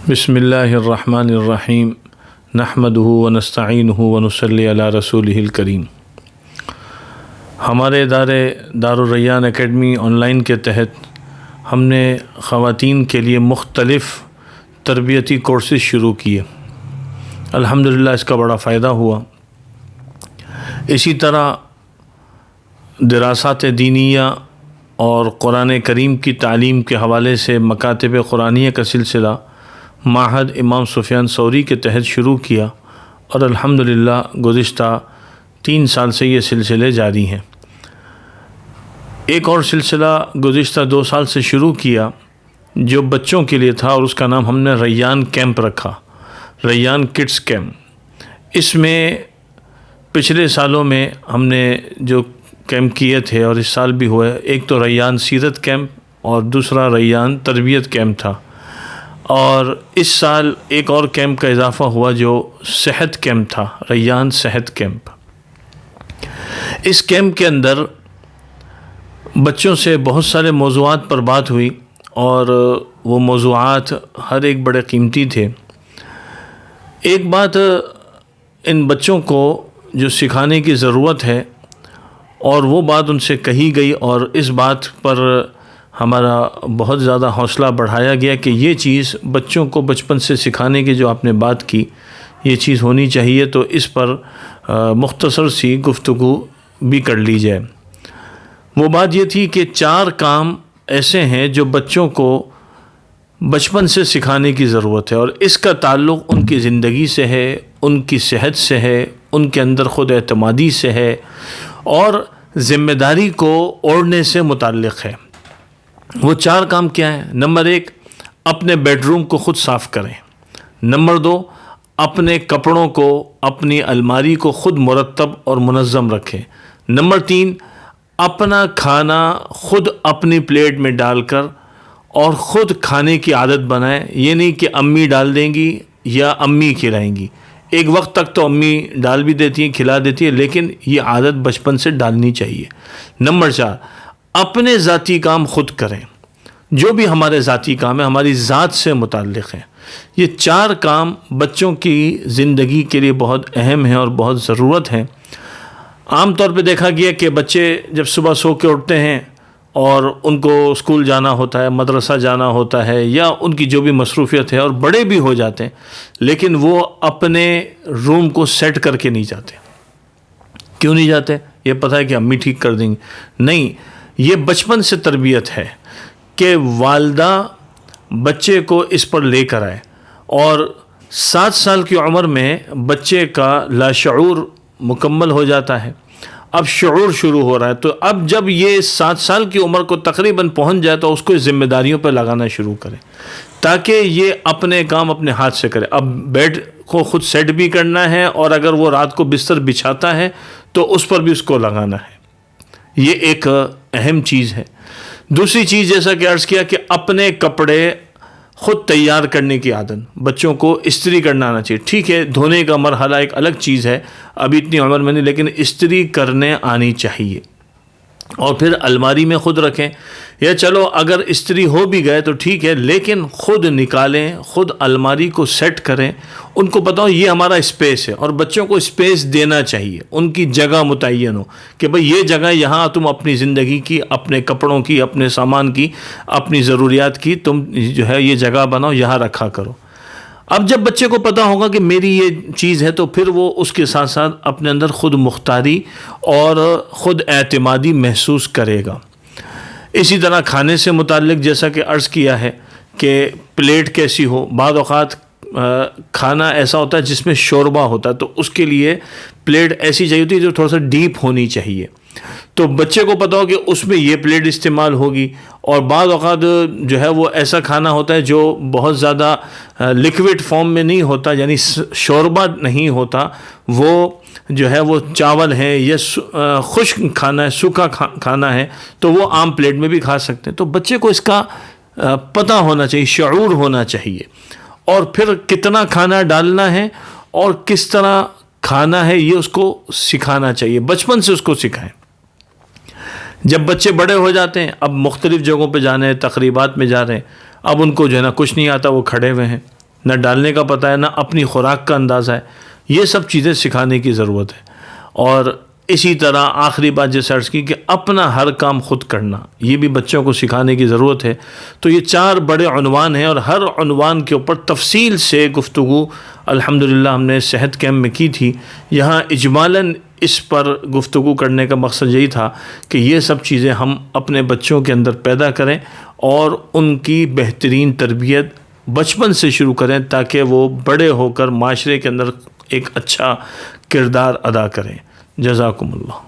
بسم اللہ الرحمن الرحیم نحمدہ ونستعینہ ونصلی علی رسولہ الکریم۔ ہمارے ادارے دارالریان اکیڈمی آن لائن کے تحت ہم نے خواتین کے لیے مختلف تربیتی کورسز شروع کیے۔ الحمدللہ اس کا بڑا فائدہ ہوا۔ اسی طرح دراسات دینیہ اور قرآن کریم کی تعلیم کے حوالے سے مکاتب قرآنیہ کا سلسلہ معہد امام سفیان ثوری کے تحت شروع کیا اور الحمدللہ گزشتہ 3 سال سے یہ سلسلے جاری ہیں۔ ایک اور سلسلہ گزشتہ 2 سال سے شروع کیا جو بچوں کے لیے تھا اور اس کا نام ہم نے ریان کیمپ رکھا، ریان کڈس کیمپ۔ اس میں پچھلے سالوں میں ہم نے جو کیمپ کیے تھے اور اس سال بھی ہوئے، ایک تو ریان سیرت کیمپ اور دوسرا ریان تربیت کیمپ تھا، اور اس سال ایک اور کیمپ کا اضافہ ہوا جو صحت کیمپ تھا، ریان صحت کیمپ۔ اس کیمپ کے اندر بچوں سے بہت سارے موضوعات پر بات ہوئی اور وہ موضوعات ہر ایک بڑے قیمتی تھے۔ ایک بات ان بچوں کو جو سکھانے کی ضرورت ہے اور وہ بات ان سے کہی گئی، اور اس بات پر ہمارا بہت زیادہ حوصلہ بڑھایا گیا کہ یہ چیز بچوں کو بچپن سے سکھانے کی جو آپ نے بات کی یہ چیز ہونی چاہیے، تو اس پر مختصر سی گفتگو بھی کر لی جائے۔ وہ بات یہ تھی کہ 4 کام ایسے ہیں جو بچوں کو بچپن سے سکھانے کی ضرورت ہے، اور اس کا تعلق ان کی زندگی سے ہے، ان کی صحت سے ہے، ان کے اندر خود اعتمادی سے ہے اور ذمہ داری کو اوڑھنے سے متعلق ہے۔ وہ 4 کام کیا ہیں؟ نمبر 1، اپنے بیڈ روم کو خود صاف کریں۔ نمبر 2، اپنے کپڑوں کو، اپنی الماری کو خود مرتب اور منظم رکھیں۔ نمبر 3، اپنا کھانا خود اپنی پلیٹ میں ڈال کر اور خود کھانے کی عادت بنائیں، یہ نہیں کہ امی ڈال دیں گی یا امی کھلائیں گی۔ ایک وقت تک تو امی ڈال بھی دیتی ہیں، کھلا دیتی ہے، لیکن یہ عادت بچپن سے ڈالنی چاہیے۔ نمبر 4، اپنے ذاتی کام خود کریں۔ جو بھی ہمارے ذاتی کام ہیں ہماری ذات سے متعلق ہیں۔ یہ 4 کام بچوں کی زندگی کے لیے بہت اہم ہیں اور بہت ضرورت ہیں۔ عام طور پہ دیکھا گیا کہ بچے جب صبح سو کے اٹھتے ہیں اور ان کو اسکول جانا ہوتا ہے، مدرسہ جانا ہوتا ہے، یا ان کی جو بھی مصروفیت ہے، اور بڑے بھی ہو جاتے ہیں، لیکن وہ اپنے روم کو سیٹ کر کے نہیں جاتے۔ کیوں نہیں جاتے؟ یہ پتہ ہے کہ امی ٹھیک کر دیں گی۔ نہیں، یہ بچپن سے تربیت ہے کہ والدہ بچے کو اس پر لے کر آئے، اور 7 سال کی عمر میں بچے کا لاشعور مکمل ہو جاتا ہے، اب شعور شروع ہو رہا ہے۔ تو اب جب یہ 7 سال کی عمر کو تقریباً پہنچ جائے تو اس کو ذمہ داریوں پہ لگانا شروع کرے تاکہ یہ اپنے کام اپنے ہاتھ سے کرے۔ اب بیڈ کو خود سیٹ بھی کرنا ہے، اور اگر وہ رات کو بستر بچھاتا ہے تو اس پر بھی اس کو لگانا ہے۔ یہ ایک اہم چیز ہے۔ دوسری چیز، جیسا کہ عرض کیا، کہ اپنے کپڑے خود تیار کرنے کی عادت، بچوں کو استری کرنا آنا چاہیے۔ ٹھیک ہے، دھونے کا مرحلہ ایک الگ چیز ہے، ابھی اتنی عمر میں نہیں، لیکن استری کرنے آنی چاہیے۔ اور پھر الماری میں خود رکھیں، یا چلو اگر استری ہو بھی گئے تو ٹھیک ہے، لیکن خود نکالیں، خود الماری کو سیٹ کریں۔ ان کو پتہ ہو یہ ہمارا اسپیس ہے، اور بچوں کو اسپیس دینا چاہیے، ان کی جگہ متعین ہو کہ بھئی یہ جگہ یہاں تم اپنی زندگی کی، اپنے کپڑوں کی، اپنے سامان کی، اپنی ضروریات کی تم جو ہے یہ جگہ بناؤ، یہاں رکھا کرو۔ اب جب بچے کو پتہ ہوگا کہ میری یہ چیز ہے تو پھر وہ اس کے ساتھ ساتھ اپنے اندر خود مختاری اور خود اعتمادی محسوس کرے گا۔ اسی طرح کھانے سے متعلق جیسا کہ عرض کیا ہے کہ پلیٹ کیسی ہو۔ بعض اوقات کھانا ایسا ہوتا ہے جس میں شوربہ ہوتا ہے، تو اس کے لیے پلیٹ ایسی چاہیے ہوتی ہے جو تھوڑا سا ڈیپ ہونی چاہیے، تو بچے کو پتہ ہو کہ اس میں یہ پلیٹ استعمال ہوگی۔ اور بعض اوقات جو ہے وہ ایسا کھانا ہوتا ہے جو بہت زیادہ لکوڈ فارم میں نہیں ہوتا، یعنی شوربہ نہیں ہوتا، وہ جو ہے وہ چاول ہے یا خشک کھانا ہے، سوکھا کھانا ہے، تو وہ عام پلیٹ میں بھی کھا سکتے ہیں۔ تو بچے کو اس کا پتہ ہونا چاہیے، شعور ہونا چاہیے، اور پھر کتنا کھانا ڈالنا ہے اور کس طرح کھانا ہے یہ اس کو سکھانا چاہیے، بچپن سے اس کو سکھائیں۔ جب بچے بڑے ہو جاتے ہیں، اب مختلف جگہوں پہ جانے ہیں، تقریبات میں جا رہے ہیں، اب ان کو جو ہے نا کچھ نہیں آتا، وہ کھڑے ہوئے ہیں، نہ ڈالنے کا پتہ ہے، نہ اپنی خوراک کا اندازہ ہے. یہ سب چیزیں سکھانے کی ضرورت ہے. اور اسی طرح آخری بات جیسے عرض کی کہ اپنا ہر کام خود کرنا، یہ بھی بچوں کو سکھانے کی ضرورت ہے. تو یہ 4 بڑے عنوان ہیں، اور ہر عنوان کے اوپر تفصیل سے گفتگو الحمدللہ ہم نے صحت کیمپ میں کی تھی. یہاں اجمالاً اس پر گفتگو کرنے کا مقصد یہی تھا کہ یہ سب چیزیں ہم اپنے بچوں کے اندر پیدا کریں اور ان کی بہترین تربیت بچپن سے شروع کریں، تاکہ وہ بڑے ہو کر معاشرے کے اندر ایک اچھا کردار ادا کریں. جزاکم اللہ.